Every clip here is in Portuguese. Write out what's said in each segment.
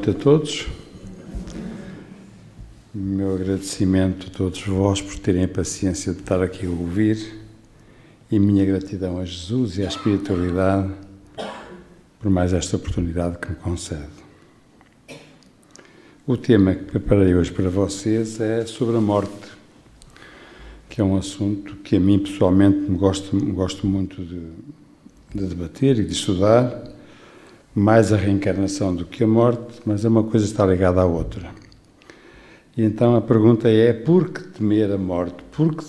noite a todos. O meu agradecimento a todos vós por terem a paciência de estar aqui a ouvir e minha gratidão a Jesus e à espiritualidade por mais esta oportunidade que me concede. O tema que preparei hoje para vocês é sobre a morte, que é um assunto que a mim pessoalmente gosto muito de debater e de estudar, mais a reencarnação do que a morte, mas é uma coisa que está ligada à outra. E então a pergunta é, por que temer a morte? Porque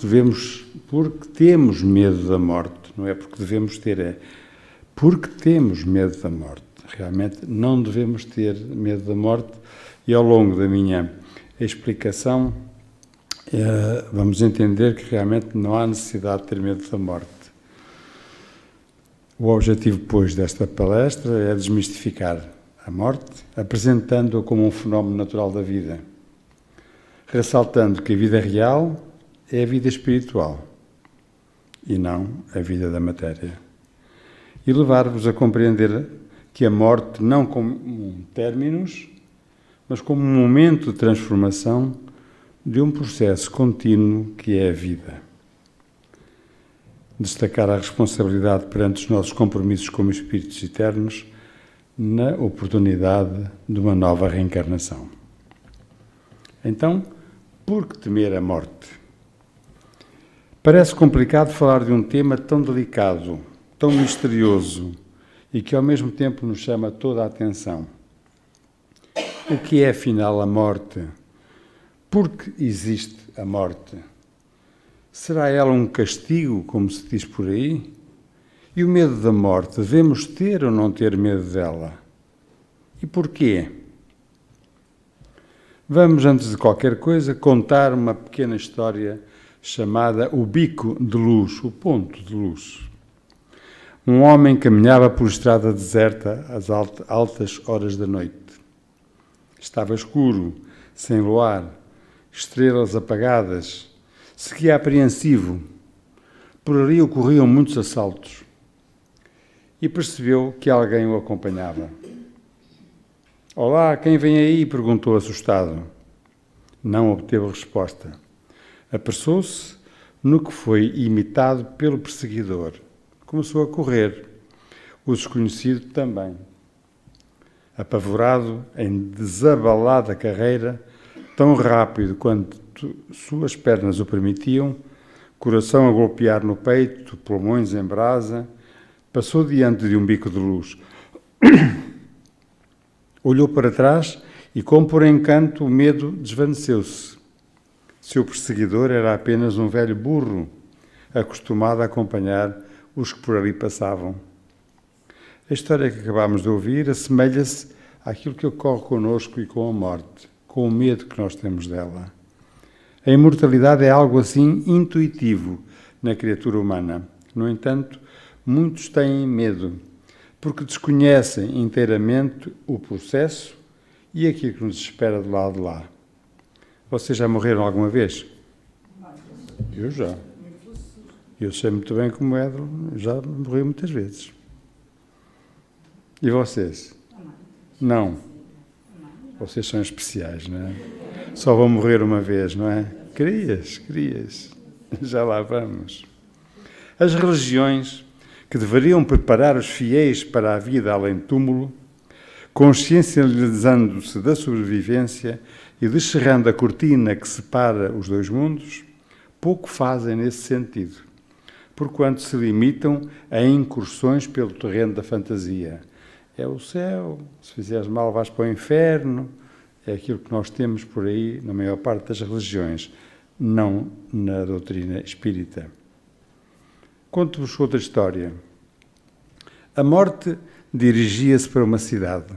temos medo da morte, não é porque devemos ter, é porque temos medo da morte. Realmente não devemos ter medo da morte e ao longo da minha explicação vamos entender que realmente não há necessidade de ter medo da morte. O objetivo, pois, desta palestra é desmistificar a morte, apresentando-a como um fenómeno natural da vida, ressaltando que a vida real é a vida espiritual e não a vida da matéria. E levar-vos a compreender que a morte não como um términus, mas como um momento de transformação de um processo contínuo que é a vida. Destacar a responsabilidade perante os nossos compromissos como espíritos eternos na oportunidade de uma nova reencarnação. Então, por que temer a morte? Parece complicado falar de um tema tão delicado, tão misterioso e que ao mesmo tempo nos chama toda a atenção. O que é afinal a morte? Por que existe a morte? Será ela um castigo, como se diz por aí? E o medo da morte, devemos ter ou não ter medo dela? E porquê? Vamos, antes de qualquer coisa, contar uma pequena história chamada o Bico de Luz, o Ponto de Luz. Um homem caminhava por estrada deserta às altas horas da noite. Estava escuro, sem luar, estrelas apagadas. Seguia apreensivo. Por ali ocorriam muitos assaltos. E percebeu que alguém o acompanhava. "Olá, quem vem aí?" perguntou assustado. Não obteve resposta. Apressou-se no que foi imitado pelo perseguidor. Começou a correr. O desconhecido também. Apavorado, em desabalada carreira, tão rápido quanto suas pernas o permitiam, coração a golpear no peito, pulmões em brasa, passou diante de um bico de luz. Olhou para trás e, como por encanto, o medo desvaneceu-se. Seu perseguidor era apenas um velho burro, acostumado a acompanhar os que por ali passavam. A história que acabámos de ouvir assemelha-se àquilo que ocorre connosco e com a morte, com o medo que nós temos dela. A imortalidade é algo assim intuitivo na criatura humana. No entanto, muitos têm medo, porque desconhecem inteiramente o processo e aquilo que nos espera do lado de lá. Vocês já morreram alguma vez? Eu já. Eu sei muito bem como é, já morri muitas vezes. E vocês? Não. Vocês são especiais, não é? Só vão morrer uma vez, não é? Querias. Já lá vamos. As religiões que deveriam preparar os fiéis para a vida além do túmulo, consciencializando-se da sobrevivência e descerrando a cortina que separa os dois mundos, pouco fazem nesse sentido, porquanto se limitam a incursões pelo terreno da fantasia. É o céu, se fizeres mal vais para o inferno, é aquilo que nós temos por aí na maior parte das religiões, não na doutrina espírita. Conto-vos outra história. A morte dirigia-se para uma cidade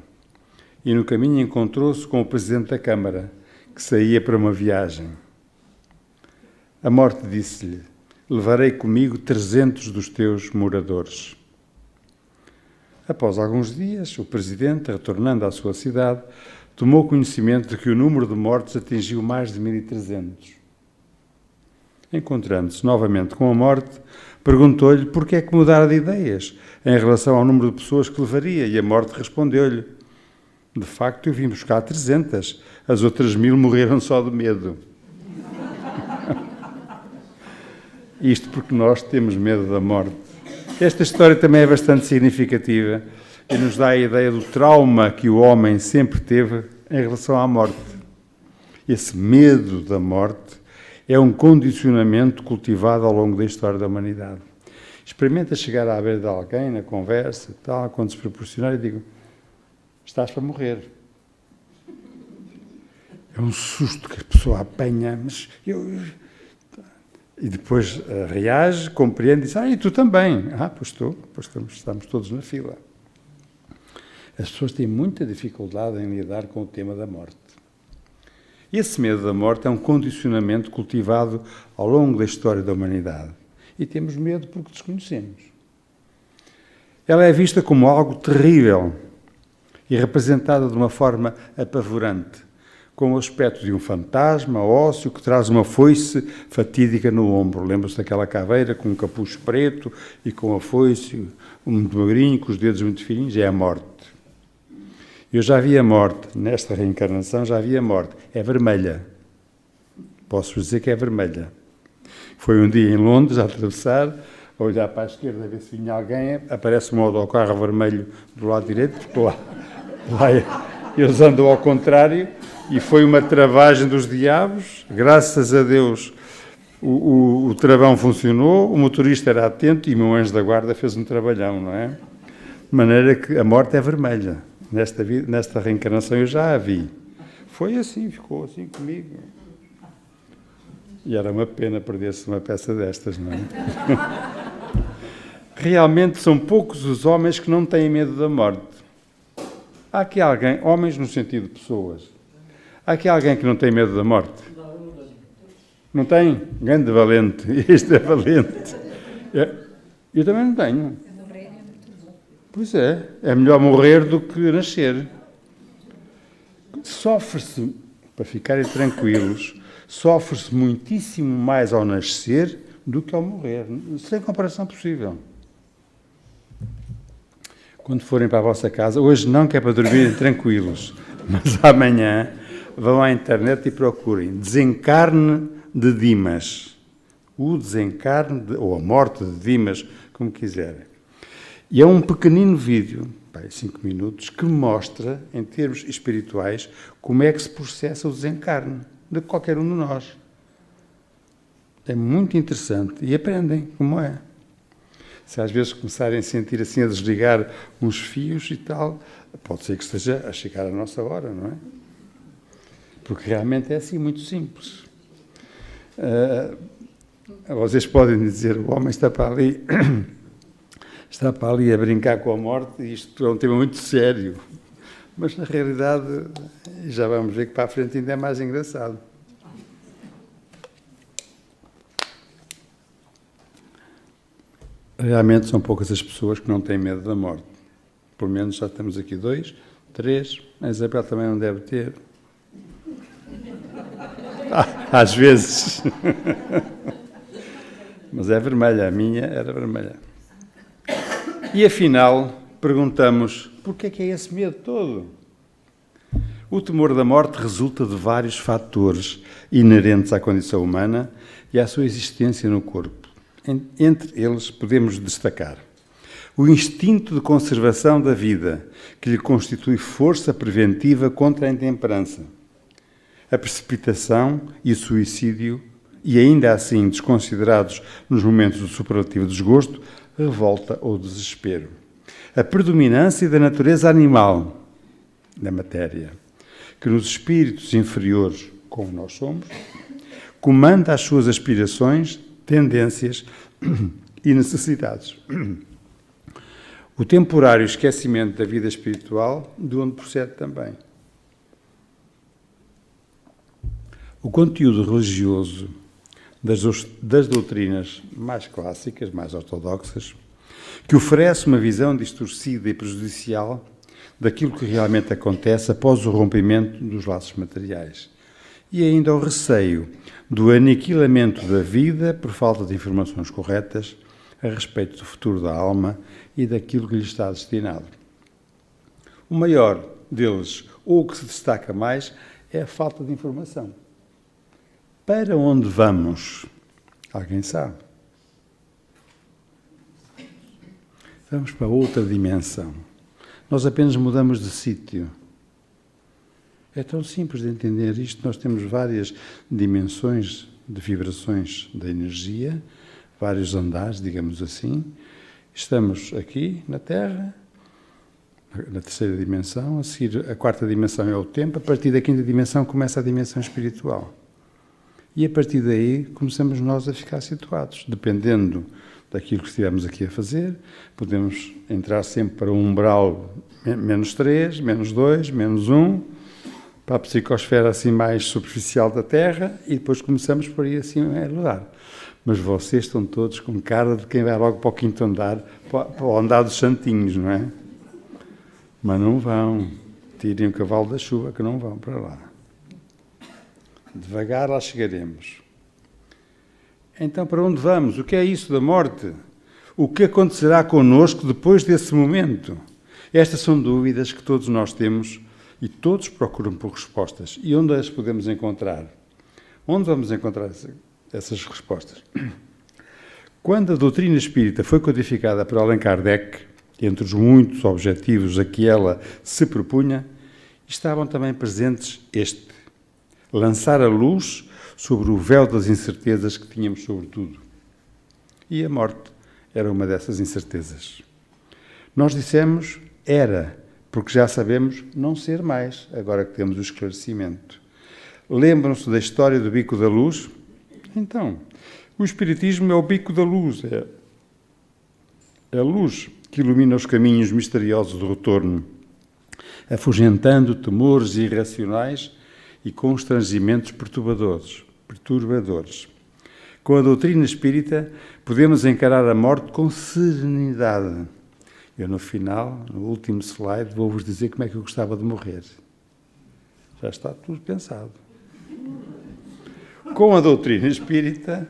e no caminho encontrou-se com o presidente da Câmara, que saía para uma viagem. A morte disse-lhe: "Levarei comigo 300 dos teus moradores." Após alguns dias, o presidente, retornando à sua cidade, tomou conhecimento de que o número de mortos atingiu mais de 1.300. Encontrando-se novamente com a morte, perguntou-lhe por que é que mudara de ideias em relação ao número de pessoas que levaria, e a morte respondeu-lhe: De facto, eu vim buscar 300. As outras 1000 morreram só de medo. Isto porque nós temos medo da morte. Esta história também é bastante significativa e nos dá a ideia do trauma que o homem sempre teve em relação à morte. Esse medo da morte é um condicionamento cultivado ao longo da história da humanidade. Experimenta chegar à beira de alguém, na conversa, tal, quando se proporcionar, e digo, estás para morrer. É um susto que a pessoa apanha, mas e depois reage, compreende e diz, e tu também. Pois estou, pois estamos todos na fila. As pessoas têm muita dificuldade em lidar com o tema da morte. Esse medo da morte é um condicionamento cultivado ao longo da história da humanidade. E temos medo porque desconhecemos. Ela é vista como algo terrível e representada de uma forma apavorante, com o aspecto de um fantasma ósseo que traz uma foice fatídica no ombro. Lembra-se daquela caveira com um capucho preto e com a foice, muito magrinho, com os dedos muito fininhos? É a morte. Eu já vi a morte, nesta reencarnação já vi a morte. É vermelha. Posso dizer que é vermelha. Foi um dia em Londres, a atravessar, a olhar para a esquerda, a ver se vinha alguém, aparece um autocarro vermelho do lado direito, porque lá eles andam ao contrário, e foi uma travagem dos diabos. Graças a Deus o travão funcionou, o motorista era atento e o meu anjo da guarda fez um trabalhão, não é? De maneira que a morte é vermelha. Nesta reencarnação eu já a vi. Foi assim, ficou assim comigo. E era uma pena perder-se uma peça destas, não é? Realmente são poucos os homens que não têm medo da morte. Há aqui alguém, homens no sentido de pessoas, há aqui alguém que não tem medo da morte? Não tem? Grande valente. Este é valente. Eu também não tenho. Pois é melhor morrer do que nascer. Sofre-se, para ficarem tranquilos, sofre-se muitíssimo mais ao nascer do que ao morrer, sem comparação possível. Quando forem para a vossa casa, hoje não, que é para dormirem tranquilos, mas amanhã vão à internet e procurem Desencarne de Dimas. O desencarne, ou a morte de Dimas, como quiserem. E é um pequenino vídeo, 5 minutos, que mostra, em termos espirituais, como é que se processa o desencarne de qualquer um de nós. É muito interessante e aprendem como é. Se às vezes começarem a sentir assim, a desligar uns fios e tal, pode ser que esteja a chegar a nossa hora, não é? Porque realmente é assim, muito simples. Vocês podem dizer, o homem está para ali a brincar com a morte, e isto é um tema muito sério. Mas, na realidade, já vamos ver que para a frente ainda é mais engraçado. Realmente são poucas as pessoas que não têm medo da morte. Pelo menos já temos aqui 2, 3. A Isabel também não deve ter. Às vezes. Mas é vermelha, a minha era vermelha. E afinal, perguntamos, porquê é que é esse medo todo? O temor da morte resulta de vários fatores inerentes à condição humana e à sua existência no corpo. Entre eles podemos destacar o instinto de conservação da vida, que lhe constitui força preventiva contra a intemperança, a precipitação e o suicídio, e ainda assim desconsiderados nos momentos do superlativo desgosto, revolta ou desespero. A predominância da natureza animal, da matéria, que nos espíritos inferiores, como nós somos, comanda as suas aspirações, tendências e necessidades. O temporário esquecimento da vida espiritual, de onde procede também. O conteúdo religioso das doutrinas mais clássicas, mais ortodoxas, que oferece uma visão distorcida e prejudicial daquilo que realmente acontece após o rompimento dos laços materiais. E ainda o receio do aniquilamento da vida por falta de informações corretas a respeito do futuro da alma e daquilo que lhe está destinado. O maior deles, ou o que se destaca mais, é a falta de informação. Para onde vamos? Alguém sabe? Vamos para outra dimensão. Nós apenas mudamos de sítio. É tão simples de entender isto. Nós temos várias dimensões de vibrações da energia, vários andares, digamos assim. Estamos aqui na Terra, na terceira dimensão, a seguir a quarta dimensão é o tempo, a partir da quinta dimensão começa a dimensão espiritual. E a partir daí começamos nós a ficar situados, dependendo daquilo que estivermos aqui a fazer, podemos entrar sempre para um umbral -3, -2, -1, para a psicosfera assim mais superficial da Terra, e depois começamos por aí assim a rodar. Mas vocês estão todos com cara de quem vai logo para o quinto andar, para o andar dos santinhos, não é? Mas não vão. Tirem o cavalo da chuva que não vão para lá. Devagar lá chegaremos. Então, para onde vamos? O que é isso da morte? O que acontecerá connosco depois desse momento? Estas são dúvidas que todos nós temos e todos procuram por respostas. E onde as podemos encontrar? Onde vamos encontrar essas respostas? Quando a doutrina espírita foi codificada por Allan Kardec, entre os muitos objetivos a que ela se propunha, estavam também presentes este: lançar a luz sobre o véu das incertezas que tínhamos sobre tudo. E a morte era uma dessas incertezas. Nós dissemos era, porque já sabemos não ser mais, agora que temos o esclarecimento. Lembram-se da história do bico da luz? Então, o Espiritismo é o bico da luz, é a luz que ilumina os caminhos misteriosos do retorno, afugentando temores irracionais e constrangimentos perturbadores. Com a doutrina espírita, podemos encarar a morte com serenidade. Eu, no final, no último slide, vou-vos dizer como é que eu gostava de morrer. Já está tudo pensado. Com a doutrina espírita,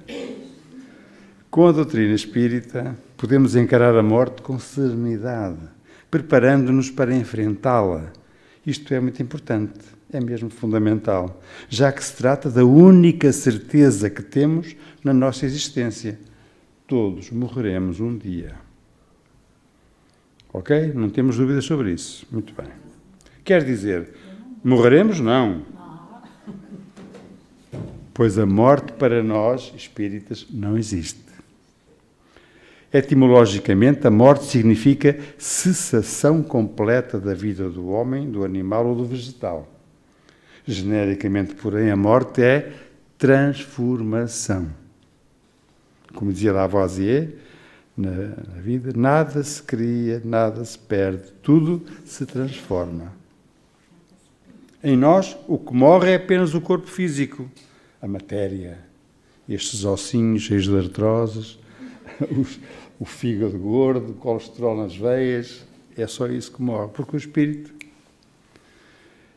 podemos encarar a morte com serenidade, preparando-nos para enfrentá-la. Isto é muito importante, é mesmo fundamental, já que se trata da única certeza que temos na nossa existência. Todos morreremos um dia. Ok? Não temos dúvidas sobre isso. Muito bem. Quer dizer, morreremos? Não. Pois a morte para nós, espíritas, não existe. Etimologicamente, a morte significa cessação completa da vida do homem, do animal ou do vegetal. Genericamente, porém, a morte é transformação. Como dizia Lavoisier, na vida, nada se cria, nada se perde, tudo se transforma. Em nós, o que morre é apenas o corpo físico, a matéria, estes ossinhos cheios de artroses, o fígado gordo, o colesterol nas veias, é só isso que morre, porque o espírito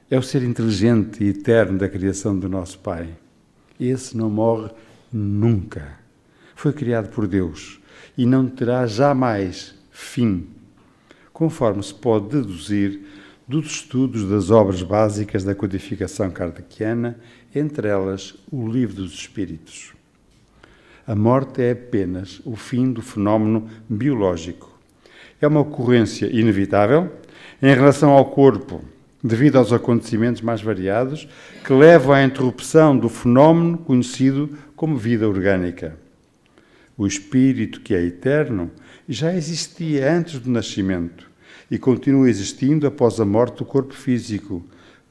é o ser inteligente e eterno da criação do nosso Pai. Esse não morre nunca. Foi criado por Deus e não terá jamais fim, conforme se pode deduzir dos estudos das obras básicas da codificação kardeciana, entre elas o Livro dos Espíritos. A morte é apenas o fim do fenómeno biológico. É uma ocorrência inevitável em relação ao corpo, devido aos acontecimentos mais variados que levam à interrupção do fenómeno conhecido como vida orgânica. O espírito, que é eterno, já existia antes do nascimento e continua existindo após a morte do corpo físico.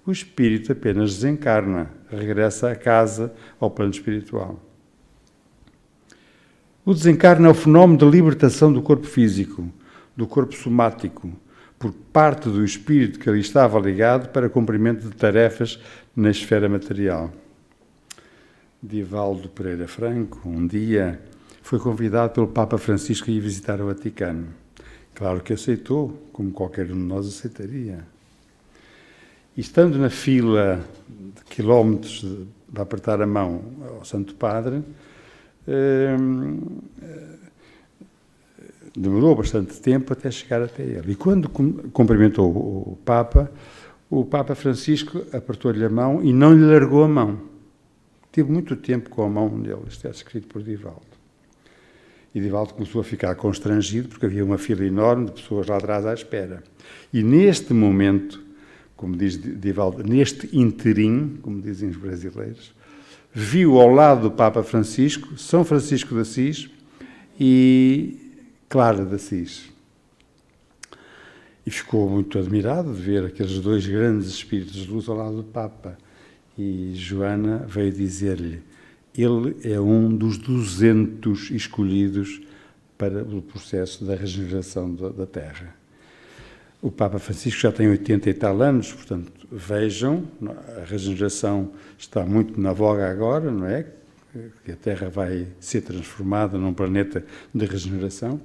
O espírito apenas desencarna, regressa a casa, ao plano espiritual. O desencarne é o fenómeno de libertação do corpo físico, do corpo somático, por parte do espírito que ali estava ligado para cumprimento de tarefas na esfera material. Divaldo Pereira Franco, um dia, foi convidado pelo Papa Francisco a ir visitar o Vaticano. Claro que aceitou, como qualquer um de nós aceitaria. E estando na fila de quilómetros de apertar a mão ao Santo Padre, demorou bastante tempo até chegar até ele. E quando cumprimentou o Papa, o Papa Francisco apertou-lhe a mão e não lhe largou a mão. Tive muito tempo com a mão dele, isto é escrito por Divaldo. E Divaldo começou a ficar constrangido, porque havia uma fila enorme de pessoas lá atrás à espera. E neste momento, como diz Divaldo, neste interim, como dizem os brasileiros, viu ao lado do Papa Francisco, São Francisco de Assis e Clara de Assis. E ficou muito admirado de ver aqueles dois grandes espíritos de luz ao lado do Papa. E Joana veio dizer-lhe, ele é um dos 200 escolhidos para o processo da regeneração da Terra. O Papa Francisco já tem 80 e tal anos, portanto, vejam, a regeneração está muito na voga agora, não é? Que a Terra vai ser transformada num planeta de regeneração,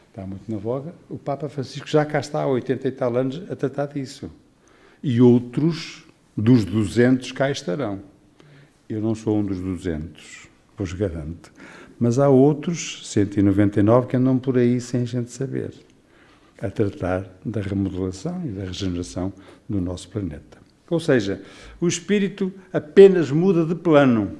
está muito na voga. O Papa Francisco já cá está há 80 e tal anos a tratar disso. E outros dos 200 cá estarão. Eu não sou um dos 200, vos garanto. Mas há outros, 199, que andam por aí sem a gente saber, a tratar da remodelação e da regeneração do nosso planeta. Ou seja, o espírito apenas muda de plano,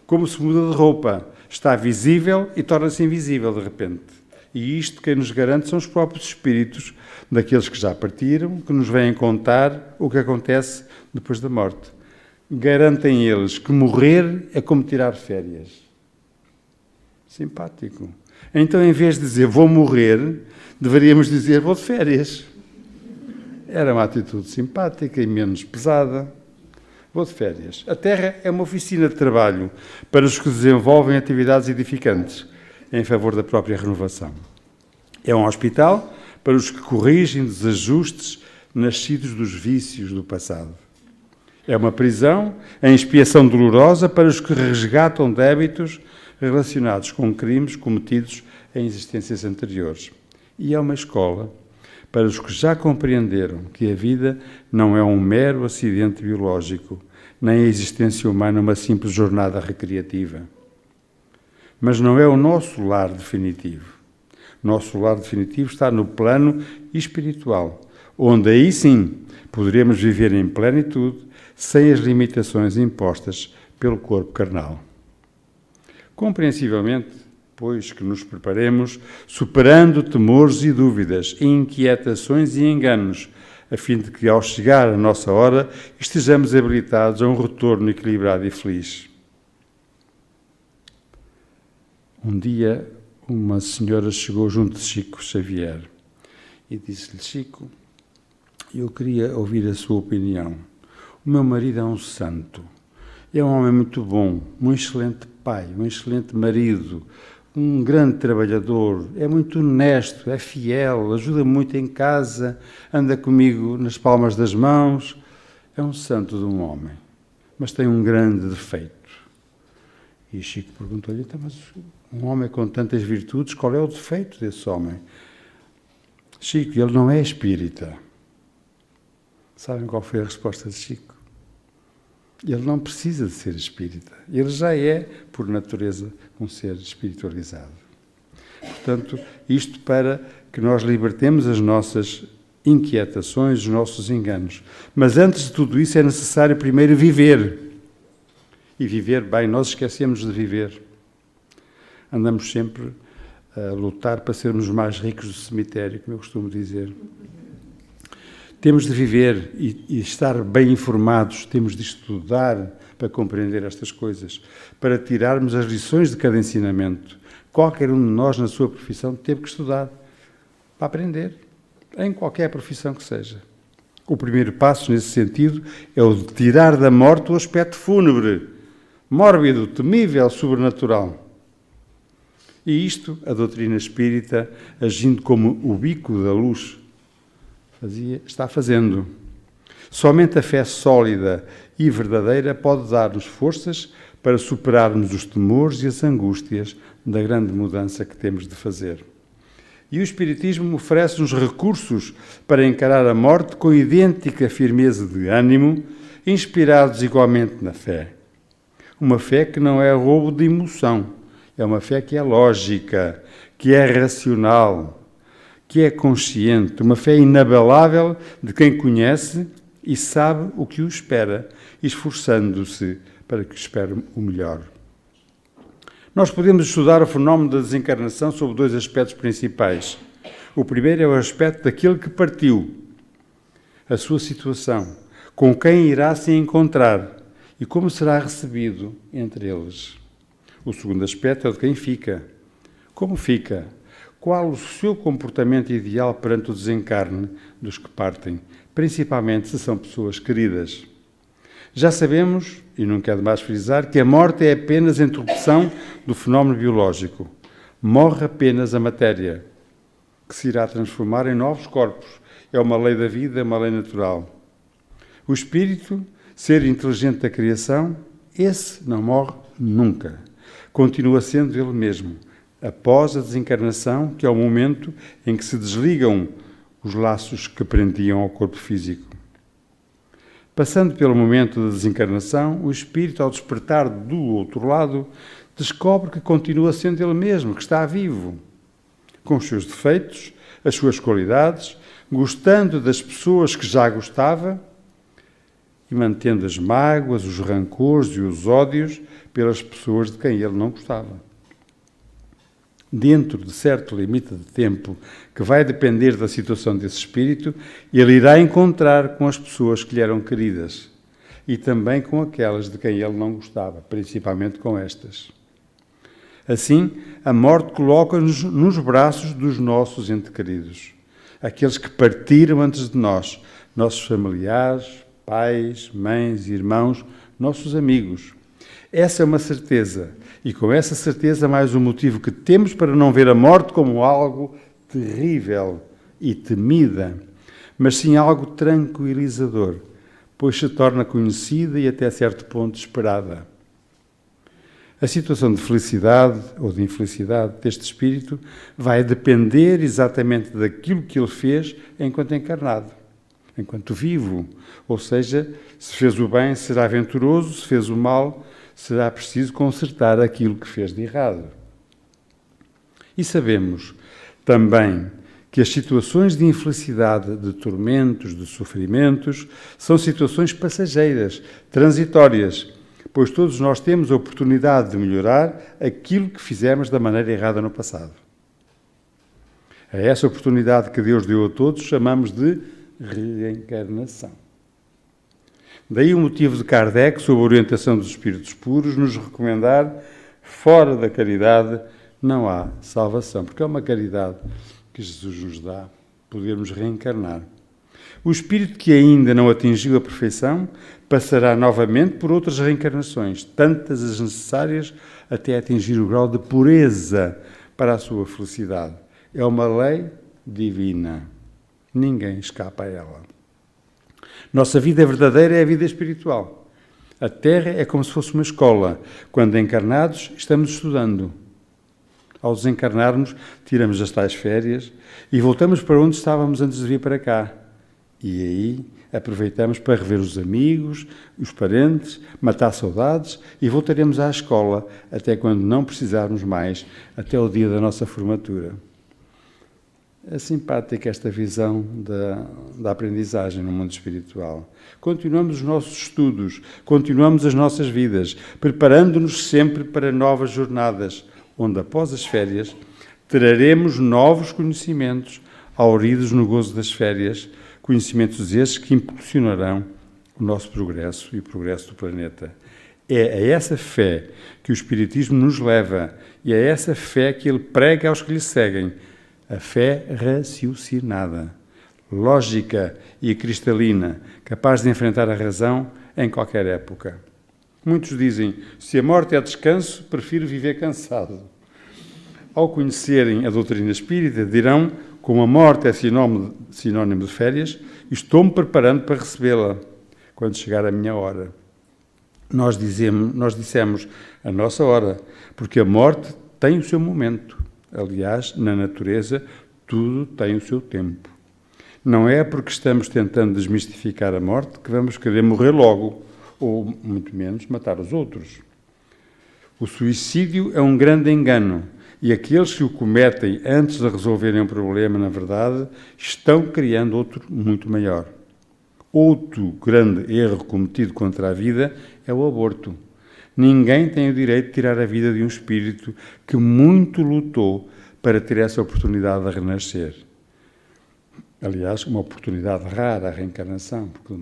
como se muda de roupa. Está visível e torna-se invisível de repente. E isto quem nos garante são os próprios espíritos daqueles que já partiram, que nos vêm contar o que acontece depois da morte. Garantem eles que morrer é como tirar férias. Simpático. Então, em vez de dizer vou morrer, deveríamos dizer vou de férias. Era uma atitude simpática e menos pesada. Vou de férias. A Terra é uma oficina de trabalho para os que desenvolvem atividades edificantes em favor da própria renovação. É um hospital para os que corrigem desajustes nascidos dos vícios do passado. É uma prisão em expiação dolorosa para os que resgatam débitos relacionados com crimes cometidos em existências anteriores. E é uma escola para os que já compreenderam que a vida não é um mero acidente biológico, nem a existência humana uma simples jornada recreativa. Mas não é o nosso lar definitivo. Nosso lar definitivo está no plano espiritual, onde aí sim poderemos viver em plenitude, sem as limitações impostas pelo corpo carnal. Compreensivelmente, pois que nos preparemos, superando temores e dúvidas, inquietações e enganos, a fim de que, ao chegar a nossa hora, estejamos habilitados a um retorno equilibrado e feliz. Um dia, uma senhora chegou junto de Chico Xavier e disse-lhe, Chico, eu queria ouvir a sua opinião. O meu marido é um santo, é um homem muito bom, um excelente pai, um excelente marido, um grande trabalhador, é muito honesto, é fiel, ajuda muito em casa, anda comigo nas palmas das mãos, é um santo de um homem, mas tem um grande defeito. E Chico perguntou-lhe, então, mas um homem com tantas virtudes, qual é o defeito desse homem? Chico, ele não é espírita. Sabem qual foi a resposta de Chico? Ele não precisa de ser espírita. Ele já é, por natureza, um ser espiritualizado. Portanto, isto para que nós libertemos as nossas inquietações, os nossos enganos. Mas antes de tudo isso é necessário primeiro viver. E viver bem, nós esquecemos de viver. Andamos sempre a lutar para sermos os mais ricos do cemitério, como eu costumo dizer. Temos de viver e estar bem informados, temos de estudar para compreender estas coisas, para tirarmos as lições de cada ensinamento. Qualquer um de nós, na sua profissão, teve que estudar para aprender, em qualquer profissão que seja. O primeiro passo, nesse sentido, é o de tirar da morte o aspecto fúnebre, mórbido, temível, sobrenatural. E isto, a doutrina espírita, agindo como o bico da luz, está fazendo. Somente a fé sólida e verdadeira pode dar-nos forças para superarmos os temores e as angústias da grande mudança que temos de fazer. E o Espiritismo oferece-nos recursos para encarar a morte com idêntica firmeza de ânimo, inspirados igualmente na fé. Uma fé que não é roubo de emoção, é uma fé que é lógica, que é racional, que é consciente, uma fé inabalável de quem conhece e sabe o que o espera, esforçando-se para que espere o melhor. Nós podemos estudar o fenómeno da desencarnação sob dois aspectos principais. O primeiro é o aspecto daquele que partiu, a sua situação, com quem irá se encontrar e como será recebido entre eles. O segundo aspecto é o de quem fica. Como fica? Qual o seu comportamento ideal perante o desencarne dos que partem, principalmente se são pessoas queridas? Já sabemos, e nunca é demais frisar, que a morte é apenas a interrupção do fenómeno biológico. Morre apenas a matéria, que se irá transformar em novos corpos. É uma lei da vida, é uma lei natural. O espírito, ser inteligente da criação, esse não morre nunca. Continua sendo ele mesmo, após a desencarnação, que é o momento em que se desligam os laços que prendiam ao corpo físico. Passando pelo momento da desencarnação, o espírito, ao despertar do outro lado, descobre que continua sendo ele mesmo, que está vivo, com os seus defeitos, as suas qualidades, gostando das pessoas que já gostava e mantendo as mágoas, os rancores e os ódios pelas pessoas de quem ele não gostava. Dentro de certo limite de tempo, que vai depender da situação desse espírito, ele irá encontrar com as pessoas que lhe eram queridas e também com aquelas de quem ele não gostava, principalmente com estas. Assim, a morte coloca-nos nos braços dos nossos entes queridos, aqueles que partiram antes de nós, nossos familiares, pais, mães, irmãos, nossos amigos. Essa é uma certeza, e com essa certeza mais um motivo que temos para não ver a morte como algo terrível e temida, mas sim algo tranquilizador, pois se torna conhecida e até certo ponto esperada. A situação de felicidade ou de infelicidade deste espírito vai depender exatamente daquilo que ele fez enquanto encarnado, enquanto vivo, ou seja, se fez o bem será venturoso, se fez o mal será preciso consertar aquilo que fez de errado. E sabemos também que as situações de infelicidade, de tormentos, de sofrimentos, são situações passageiras, transitórias, pois todos nós temos a oportunidade de melhorar aquilo que fizemos da maneira errada no passado. A essa oportunidade que Deus deu a todos chamamos de reencarnação. Daí o motivo de Kardec, sob a orientação dos espíritos puros, nos recomendar, fora da caridade não há salvação, porque é uma caridade que Jesus nos dá, podermos reencarnar. O espírito que ainda não atingiu a perfeição passará novamente por outras reencarnações, tantas as necessárias até atingir o grau de pureza para a sua felicidade. É uma lei divina. Ninguém escapa a ela. Nossa vida verdadeira é a vida espiritual. A Terra é como se fosse uma escola. Quando encarnados, estamos estudando. Ao desencarnarmos, tiramos as tais férias e voltamos para onde estávamos antes de vir para cá. E aí aproveitamos para rever os amigos, os parentes, matar saudades e voltaremos à escola até quando não precisarmos mais, até o dia da nossa formatura. É simpática esta visão da aprendizagem no mundo espiritual. Continuamos os nossos estudos, continuamos as nossas vidas, preparando-nos sempre para novas jornadas, onde após as férias traremos novos conhecimentos, auridos no gozo das férias, conhecimentos esses que impulsionarão o nosso progresso e o progresso do planeta. É a essa fé que o Espiritismo nos leva e é essa fé que ele prega aos que lhe seguem. A fé raciocinada, lógica e cristalina, capaz de enfrentar a razão em qualquer época. Muitos dizem, se a morte é descanso, prefiro viver cansado. Ao conhecerem a doutrina espírita, dirão, como a morte é sinónimo de férias, estou-me preparando para recebê-la, quando chegar a minha hora. Nós dissemos a nossa hora, porque a morte tem o seu momento. Aliás, na natureza, tudo tem o seu tempo. Não é porque estamos tentando desmistificar a morte que vamos querer morrer logo, ou, muito menos, matar os outros. O suicídio é um grande engano, e aqueles que o cometem antes de resolverem um problema, na verdade, estão criando outro muito maior. Outro grande erro cometido contra a vida é o aborto. Ninguém tem o direito de tirar a vida de um espírito que muito lutou para ter essa oportunidade de renascer. Aliás, uma oportunidade rara, a reencarnação, porque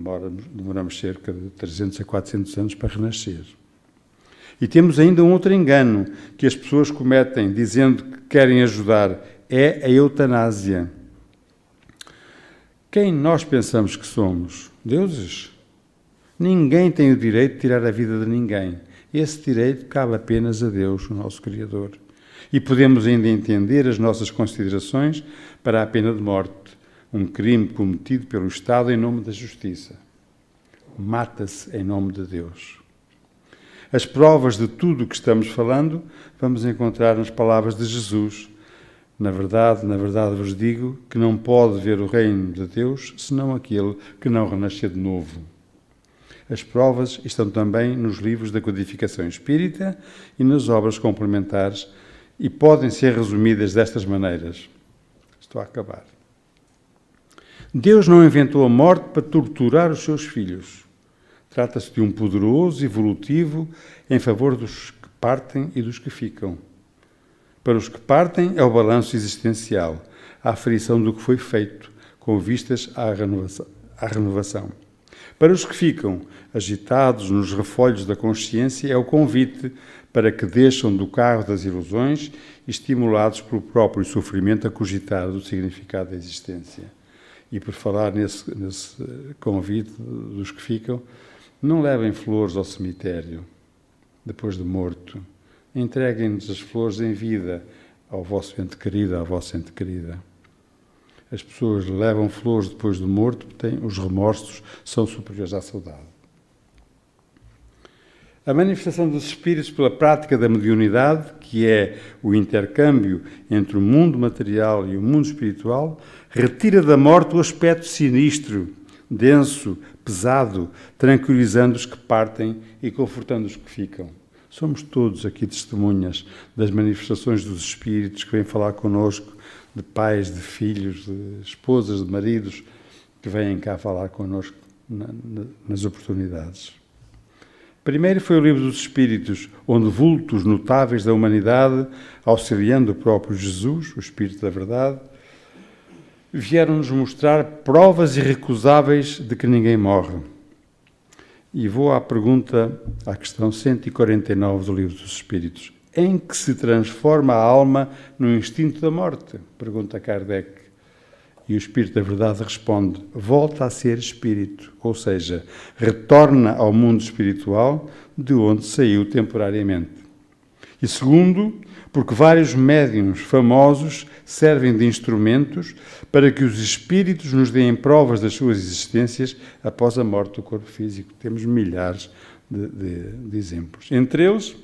demoramos cerca de 300 a 400 anos para renascer. E temos ainda um outro engano que as pessoas cometem, dizendo que querem ajudar, é a eutanásia. Quem nós pensamos que somos? Deuses? Ninguém tem o direito de tirar a vida de ninguém. Esse direito cabe apenas a Deus, o nosso Criador. E podemos ainda entender as nossas considerações para a pena de morte, um crime cometido pelo Estado em nome da justiça. Mata-se em nome de Deus. As provas de tudo o que estamos falando vamos encontrar nas palavras de Jesus. Na verdade vos digo que não pode ver o reino de Deus senão aquele que não renascer de novo. As provas estão também nos livros da codificação espírita e nas obras complementares e podem ser resumidas destas maneiras. Estou a acabar. Deus não inventou a morte para torturar os seus filhos. Trata-se de um poderoso evolutivo em favor dos que partem e dos que ficam. Para os que partem é o balanço existencial, a aferição do que foi feito, com vistas à renovação. Para os que ficam, agitados nos refolhos da consciência, é o convite para que deixam do carro das ilusões, estimulados pelo próprio sofrimento, a cogitar do significado da existência. E por falar nesse convite dos que ficam, não levem flores ao cemitério, depois de morto. Entreguem-nos as flores em vida ao vosso ente querido, à vossa ente querida. As pessoas levam flores depois de morto, porque os remorsos são superiores à saudade. A manifestação dos espíritos pela prática da mediunidade, que é o intercâmbio entre o mundo material e o mundo espiritual, retira da morte o aspecto sinistro, denso, pesado, tranquilizando os que partem e confortando os que ficam. Somos todos aqui testemunhas das manifestações dos espíritos que vêm falar connosco, de pais, de filhos, de esposas, de maridos, que vêm cá falar connosco nas oportunidades. Primeiro foi o Livro dos Espíritos, onde vultos notáveis da humanidade, auxiliando o próprio Jesus, o Espírito da Verdade, vieram-nos mostrar provas irrecusáveis de que ninguém morre. E vou à questão 149 do Livro dos Espíritos. Em que se transforma a alma no instinto da morte? Pergunta Kardec. E o Espírito da Verdade responde, volta a ser espírito, ou seja, retorna ao mundo espiritual de onde saiu temporariamente. E segundo, porque vários médiuns famosos servem de instrumentos para que os espíritos nos deem provas das suas existências após a morte do corpo físico. Temos milhares de exemplos. Entre eles,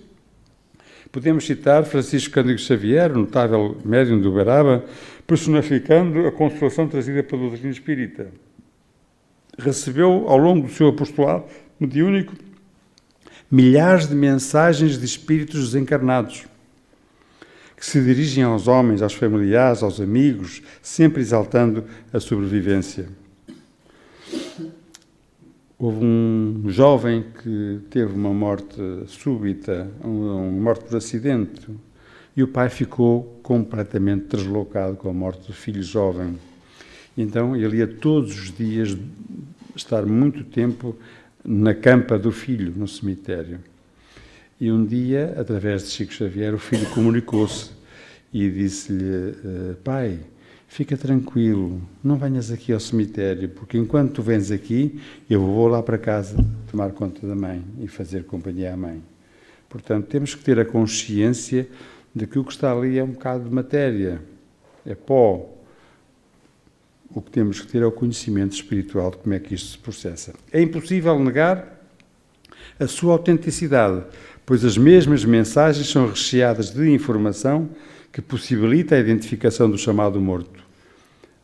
podemos citar Francisco Cândido Xavier, notável médium de Uberaba, personificando a consolação trazida pela doutrina espírita. Recebeu, ao longo do seu apostolado mediúnico, milhares de mensagens de espíritos desencarnados, que se dirigem aos homens, aos familiares, aos amigos, sempre exaltando a sobrevivência. Houve um jovem que teve uma morte súbita, uma morte por acidente, e o pai ficou completamente deslocado com a morte do filho jovem. Então ele ia todos os dias estar muito tempo na campa do filho, no cemitério. E um dia, através de Chico Xavier, o filho comunicou-se e disse-lhe, pai, fica tranquilo, não venhas aqui ao cemitério, porque enquanto tu vens aqui, eu vou lá para casa tomar conta da mãe e fazer companhia à mãe. Portanto, temos que ter a consciência de que o que está ali é um bocado de matéria, é pó. O que temos que ter é o conhecimento espiritual de como é que isto se processa. É impossível negar a sua autenticidade, pois as mesmas mensagens são recheadas de informação que possibilita a identificação do chamado morto.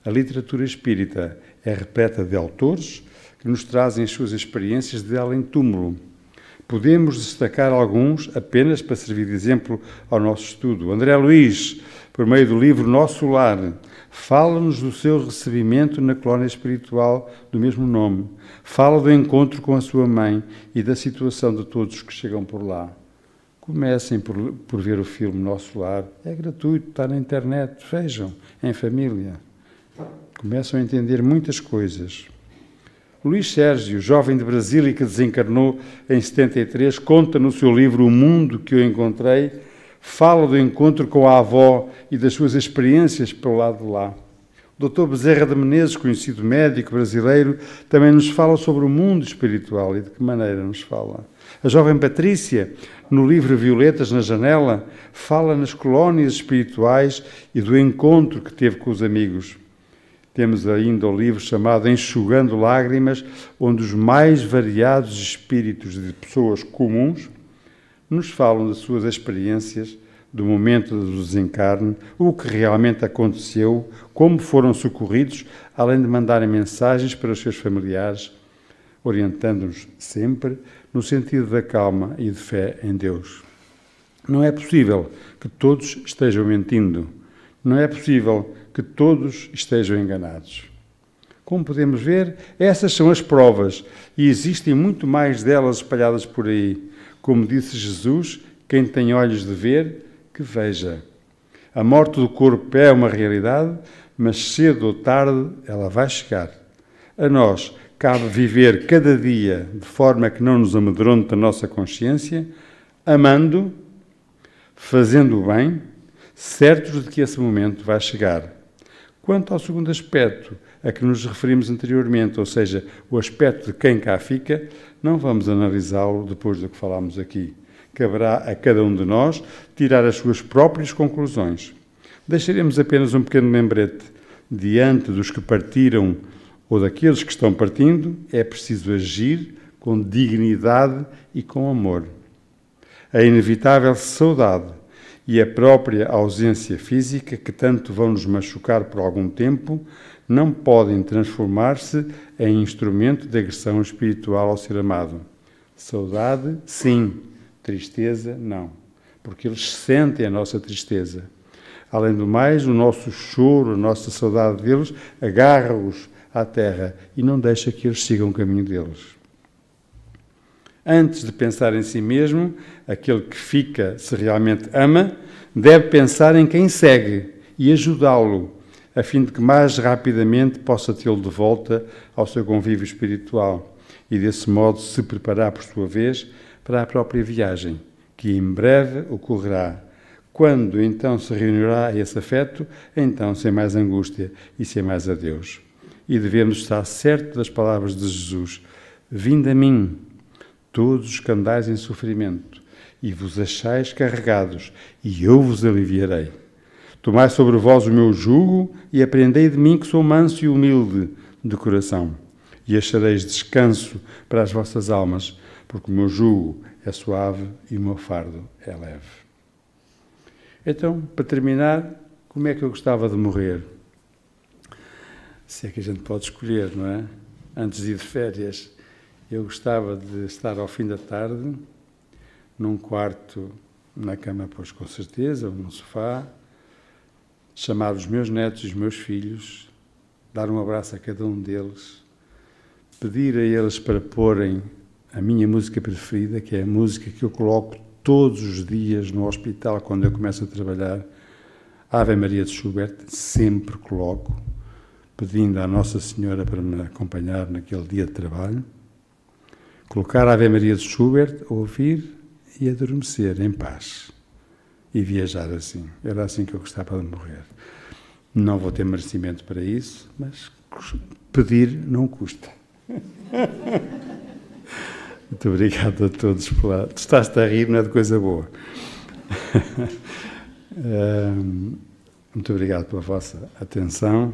A literatura espírita é repleta de autores que nos trazem as suas experiências de além-túmulo. Podemos destacar alguns apenas para servir de exemplo ao nosso estudo. André Luiz, por meio do livro Nosso Lar, Fala-nos do seu recebimento na colónia espiritual do mesmo nome. Fala do encontro com a sua mãe e da situação de todos que chegam por lá. Comecem por ver o filme Nosso Lar. É gratuito, está na internet. Vejam, em família. Começam a entender muitas coisas. Luís Sérgio, jovem de Brasília que desencarnou em 73, conta no seu livro O Mundo que eu encontrei, fala do encontro com a avó e das suas experiências pelo lado de lá. O Dr. Bezerra de Menezes, conhecido médico brasileiro, também nos fala sobre o mundo espiritual e de que maneira nos fala. A jovem Patrícia, no livro Violetas na Janela, fala nas colónias espirituais e do encontro que teve com os amigos. Temos ainda o livro chamado Enxugando Lágrimas, onde os mais variados espíritos de pessoas comuns nos falam das suas experiências, do momento do desencarne, o que realmente aconteceu, como foram socorridos, além de mandarem mensagens para os seus familiares, orientando-nos sempre no sentido da calma e de fé em Deus. Não é possível que todos estejam mentindo. Não é possível que todos estejam enganados. Como podemos ver, essas são as provas e existem muito mais delas espalhadas por aí. Como disse Jesus, quem tem olhos de ver, que veja. A morte do corpo é uma realidade, mas cedo ou tarde ela vai chegar. A nós cabe viver cada dia de forma que não nos amedronte a nossa consciência, amando, fazendo o bem, certos de que esse momento vai chegar. Quanto ao segundo aspecto a que nos referimos anteriormente, ou seja, o aspecto de quem cá fica, não vamos analisá-lo depois do que falámos aqui. Caberá a cada um de nós tirar as suas próprias conclusões. Deixaremos apenas um pequeno lembrete. Diante dos que partiram ou daqueles que estão partindo, é preciso agir com dignidade e com amor. A inevitável saudade e a própria ausência física, que tanto vão nos machucar por algum tempo, não podem transformar-se em instrumento de agressão espiritual ao ser amado. Saudade, sim. Tristeza, não. Porque eles sentem a nossa tristeza. Além do mais, o nosso choro, a nossa saudade deles, agarra-os à terra e não deixa que eles sigam o caminho deles. Antes de pensar em si mesmo, aquele que fica, se realmente ama, deve pensar em quem segue e ajudá-lo, a fim de que mais rapidamente possa tê-lo de volta ao seu convívio espiritual e, desse modo, se preparar, por sua vez, para a própria viagem, que em breve ocorrerá. Quando então se reunirá esse afeto, então sem mais angústia e sem mais adeus. E devemos estar certos das palavras de Jesus: vinde a mim, todos os que andais em sofrimento, e vos achais carregados, e eu vos aliviarei. Tomai sobre vós o meu jugo e aprendei de mim, que sou manso e humilde de coração, e achareis descanso para as vossas almas, porque o meu jugo é suave e o meu fardo é leve. Então, para terminar, como é que eu gostava de morrer? Se é que a gente pode escolher, não é? Antes de ir de férias, eu gostava de estar ao fim da tarde, num quarto, na cama, pois com certeza, ou num sofá, chamar os meus netos e os meus filhos, dar um abraço a cada um deles, pedir a eles para porem a minha música preferida, que é a música que eu coloco todos os dias no hospital quando eu começo a trabalhar, a Ave Maria de Schubert, sempre coloco, pedindo à Nossa Senhora para me acompanhar naquele dia de trabalho, colocar a Ave Maria de Schubert, ouvir e adormecer em paz e viajar assim. Era assim que eu gostava de morrer. Não vou ter merecimento para isso, mas pedir não custa. Muito obrigado a todos. Tu estás-te a rir, não é de coisa boa. Muito obrigado pela vossa atenção.